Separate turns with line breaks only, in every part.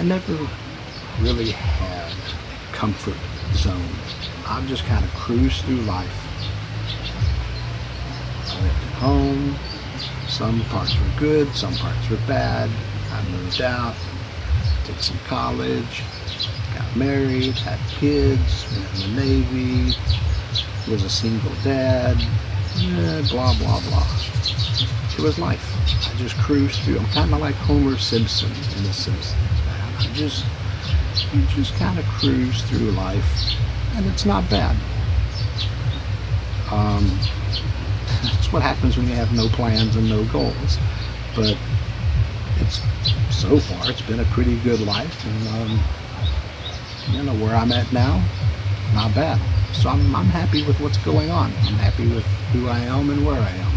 never really had comfort zone. I just kind of cruised through life. I lived at home. Some parts were good, some parts were bad. I moved out, did some college, got married, had kids, went in the Navy, was a single dad, blah, blah, blah. It was life. I just cruised through. I'm kind of like Homer Simpson in The Simpsons. You just kind of cruise through life, and it's not bad. That's what happens when you have no plans and no goals. But so far it's been a pretty good life, and where I'm at now, not bad. So I'm happy with what's going on. I'm happy with who I am and where I am.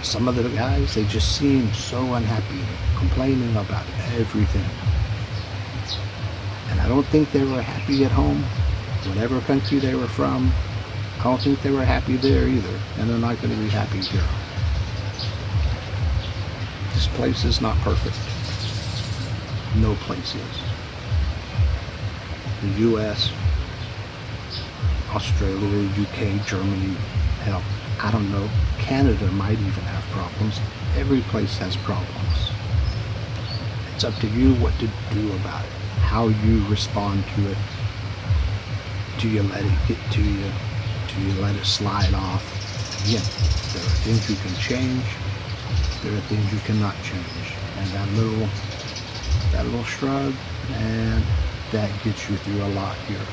Some of the guys, they just seem so unhappy, complaining about everything. And I don't think they were happy at home, whatever country they were from. I don't think they were happy there either, and they're not going to be happy here. This place is not perfect. No place is. The US, Australia, UK, Germany, hell, I don't know, Canada might even have problems. Every place has problems. It's up to you what to do about it, how you respond to it. Do you let it get to you? Do you let it slide off? Again, there are things you can change. There are things you cannot change. And that little shrug, and that gets you through a lot here.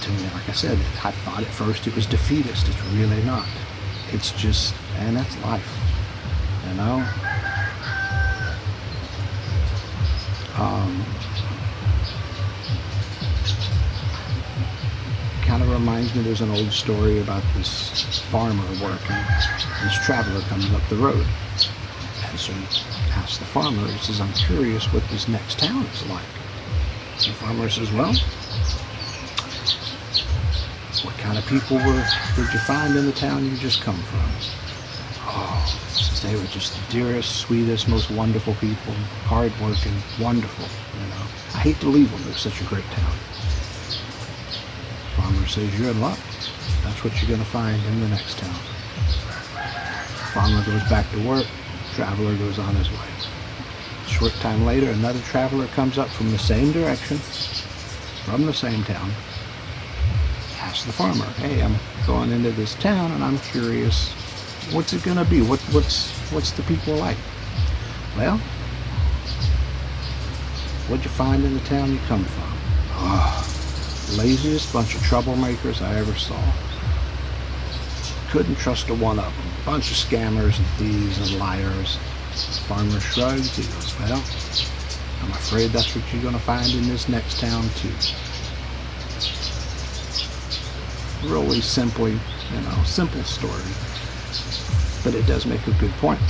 To me, like I said, I thought at first it was defeatist. It's really not. It's just, and that's life, you know? Kind of reminds me, there's an old story about this farmer working. This traveler comes up the road. And so he asks the farmer, he says, I'm curious what this next town is like. The farmer says, well, what kind of people did you find in the town you just come from? Oh, says they were just the dearest, sweetest, most wonderful people, hardworking, wonderful, you know. I hate to leave them, they're such a great town. Farmer says, you're in luck. That's what you're going to find in the next town. Farmer goes back to work, traveler goes on his way. A short time later, another traveler comes up from the same direction, from the same town, asks the farmer, hey, I'm going into this town and I'm curious, what's it going to be? What's the people like? Well, what'd you find in the town you come from? Oh, laziest bunch of troublemakers I ever saw. Couldn't trust a one of them. Bunch of scammers and thieves and liars. The farmer shrugs. He goes, well, I'm afraid that's what you're going to find in this next town too. Really simply, simple story. But it does make a good point.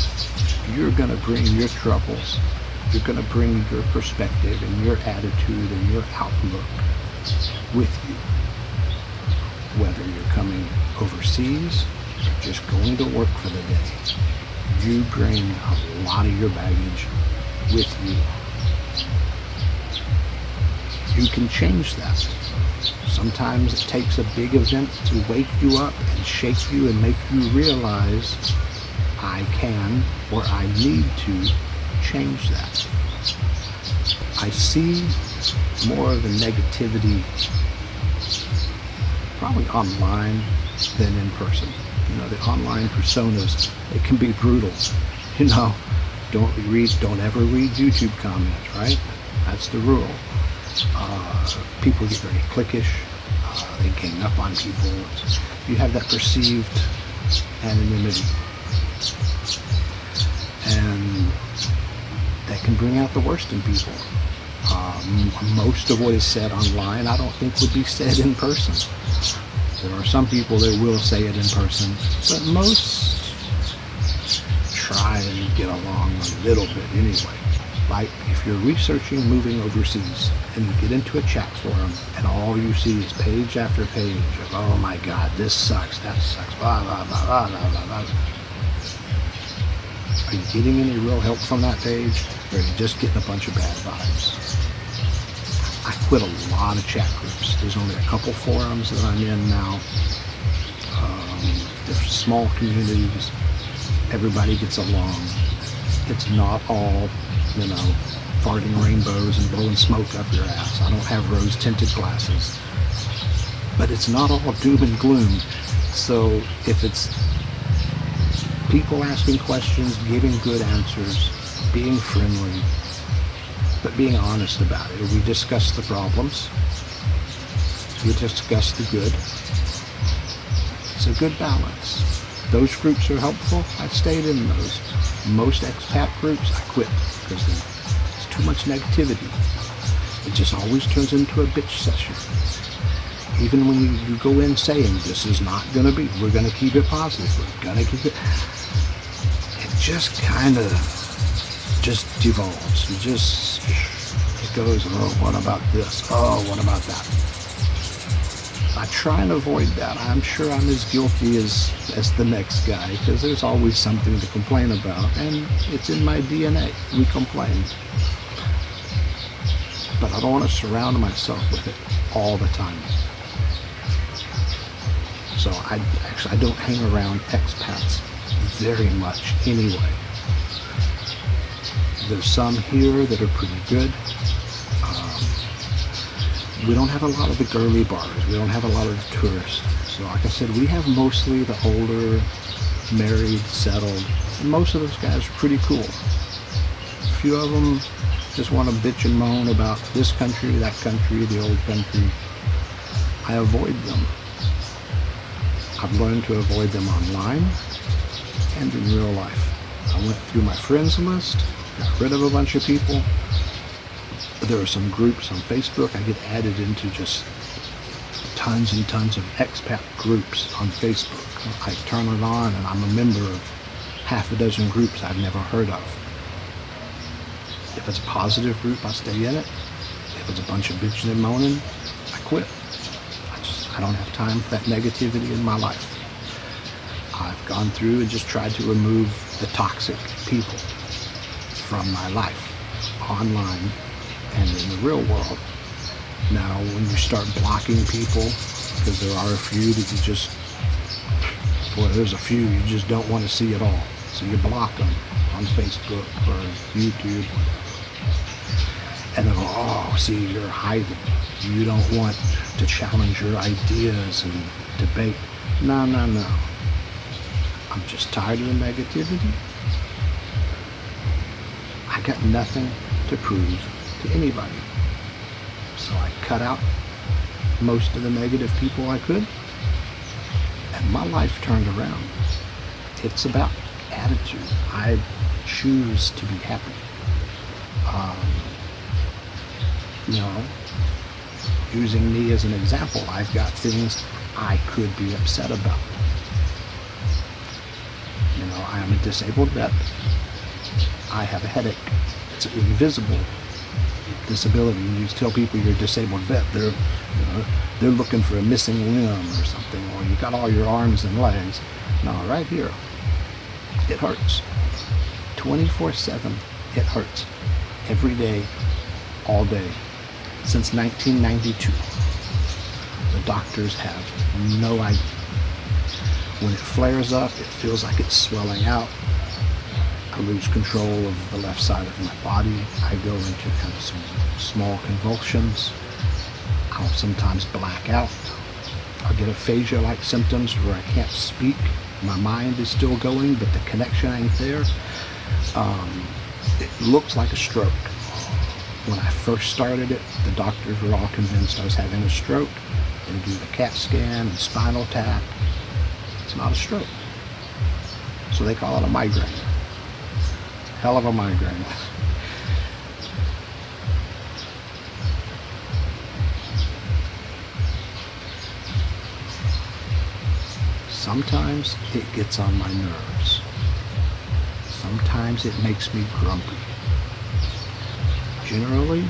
You're going to bring your troubles. You're going to bring your perspective and your attitude and your outlook with you. Whether you're coming overseas or just going to work for the day, you bring a lot of your baggage with you. You can change that. Sometimes it takes a big event to wake you up and shake you and make you realize I can or I need to change that. I see more of the negativity probably online than in person. The online personas, they can be brutal. Don't ever read YouTube comments, right? That's the rule. People get very cliquish. They gang up on people. You have that perceived anonymity. And that can bring out the worst in people. Most of what is said online, I don't think would be said in person. There are some people that will say it in person, but most try and get along a little bit anyway. Like if you're researching moving overseas and you get into a chat forum and all you see is page after page of, oh my God, this sucks, that sucks, blah, blah, blah, blah, blah, blah, blah. Are you getting any real help from that page, or are you just getting a bunch of bad vibes? I quit a lot of chat groups. There's only a couple forums that I'm in now. They're small communities. Everybody gets along. It's not all, farting rainbows and blowing smoke up your ass. I don't have rose-tinted glasses. But it's not all doom and gloom. So if it's people asking questions, giving good answers, being friendly, but being honest about it. We discuss the problems. We discuss the good. It's a good balance. Those groups are helpful. I stayed in those. Most expat groups I quit because there's too much negativity. It just always turns into a bitch session. Even when you go in saying this is not going to be, we're going to keep it positive, we're going to keep it, it just kind of just devolves. It goes, oh, what about this? Oh, what about that? I try and avoid that. I'm sure I'm as guilty as the next guy, because there's always something to complain about, and it's in my DNA. We complain. But I don't want to surround myself with it all the time. So I don't hang around expats very much anyway. There's some here that are pretty good. We don't have a lot of the girly bars. We don't have a lot of the tourists. So like I said, we have mostly the older, married, settled. And most of those guys are pretty cool. A few of them just want to bitch and moan about this country, that country, the old country. I avoid them. I've learned to avoid them online and in real life. I went through my friends list, got rid of a bunch of people. There are some groups on Facebook. I get added into just tons and tons of expat groups on Facebook. I turn it on and I'm a member of half a dozen groups I've never heard of. If it's a positive group, I stay in it. If it's a bunch of bitching and moaning, I quit. I don't have time for that negativity in my life. I've gone through and just tried to remove the toxic people from my life, online and in the real world. Now, when you start blocking people, because there are a few that there's a few you just don't want to see at all. So you block them on Facebook or YouTube. And they'll go, oh, see, you're hiding. You don't want to challenge your ideas and debate. No. I'm just tired of the negativity. I got nothing to prove to anybody. So I cut out most of the negative people I could, and my life turned around. It's about attitude. I choose to be happy. Using me as an example, I've got things I could be upset about. I am a disabled vet. I have a headache. It's an invisible disability. You tell people you're a disabled vet, they're looking for a missing limb or something, or you got all your arms and legs. No, right here, it hurts. 24/7, it hurts. Every day, all day. Since 1992. The doctors have no idea. When it flares up, it feels like it's swelling out. I lose control of the left side of my body. I go into kind of some small convulsions. I'll sometimes black out. I'll get aphasia-like symptoms where I can't speak. My mind is still going, but the connection ain't there. It looks like a stroke. When I first started it, the doctors were all convinced I was having a stroke. They do the CAT scan and spinal tap. It's not a stroke. So they call it a migraine. Hell of a migraine. Sometimes it gets on my nerves. Sometimes it makes me grumpy. Generally,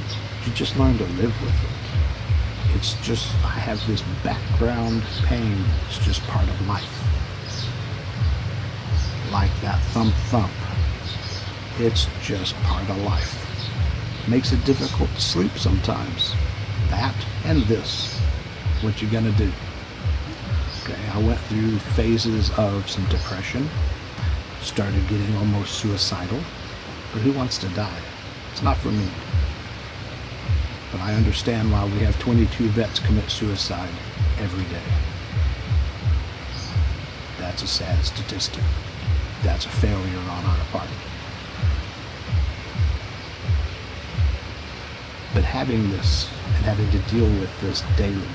you just learn to live with it. It's just, I have this background pain. It's just part of life. Like that thump thump It's just part of life. Makes it difficult to sleep sometimes. That and this. What you gonna do? Okay, I went through phases of some depression, started getting almost suicidal, but who wants to die? It's not for me. But I understand why we have 22 vets commit suicide every day. That's a sad statistic. That's a failure on our part. But having this and having to deal with this daily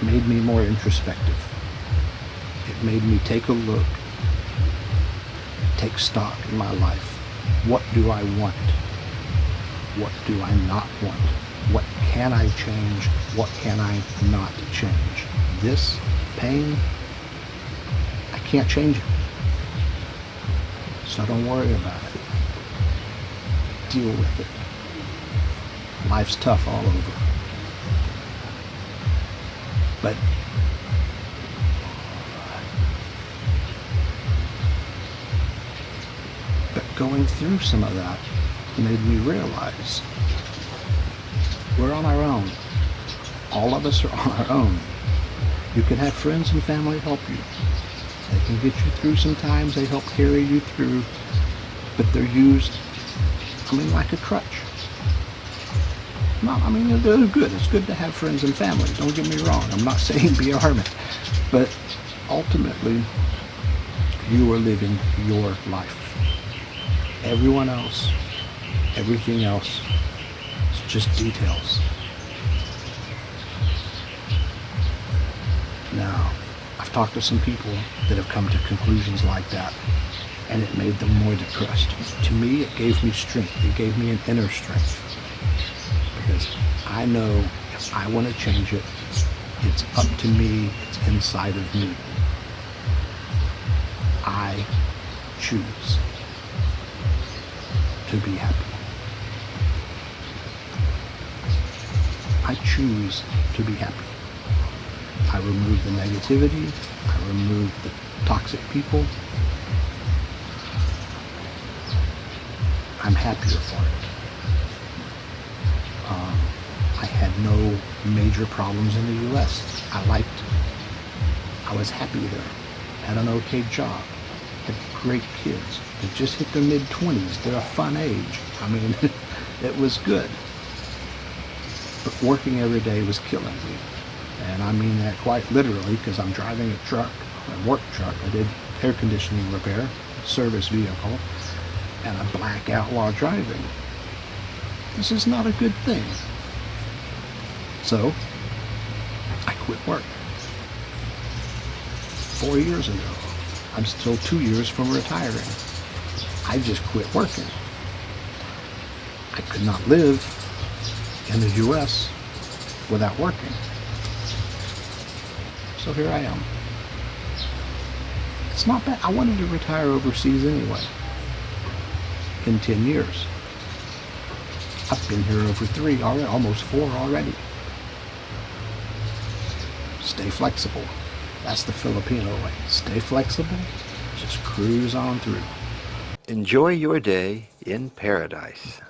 made me more introspective. It made me take a look, take stock in my life. What do I want? What do I not want? What can I change? What can I not change? This pain, I can't change it. So don't worry about it. Deal with it. Life's tough all over. But going through some of that made me realize we're on our own. All of us are on our own. You can have friends and family help you. They can get you through sometimes. They help carry you through. But they're used, like a crutch. No, they're good. It's good to have friends and family. Don't get me wrong. I'm not saying be a hermit. But ultimately, you are living your life. Everyone else, everything else, it's just details. Now, I've talked to some people that have come to conclusions like that, and it made them more depressed. To me, it gave me strength. It gave me an inner strength. Because I know if I want to change it, it's up to me, it's inside of me. I choose to be happy. I choose to be happy. I remove the negativity, I remove the toxic people. I'm happier for it. I had no major problems in the U.S. I was happy there. Had an okay job. Had great kids. They just hit their mid-20s. They're a fun age. It was good. But working every day was killing me. And I mean that quite literally, because I'm driving a truck, a work truck. I did air conditioning repair, service vehicle, and I black out while driving. This is not a good thing. So, I quit work. 4 years ago. I'm still 2 years from retiring. I just quit working. I could not live in the U.S. without working. So here I am. It's not bad. I wanted to retire overseas anyway. In 10 years. I've been here over 3 already, almost 4 already. Stay flexible. That's the Filipino way. Stay flexible, just cruise on through.
Enjoy your day in paradise.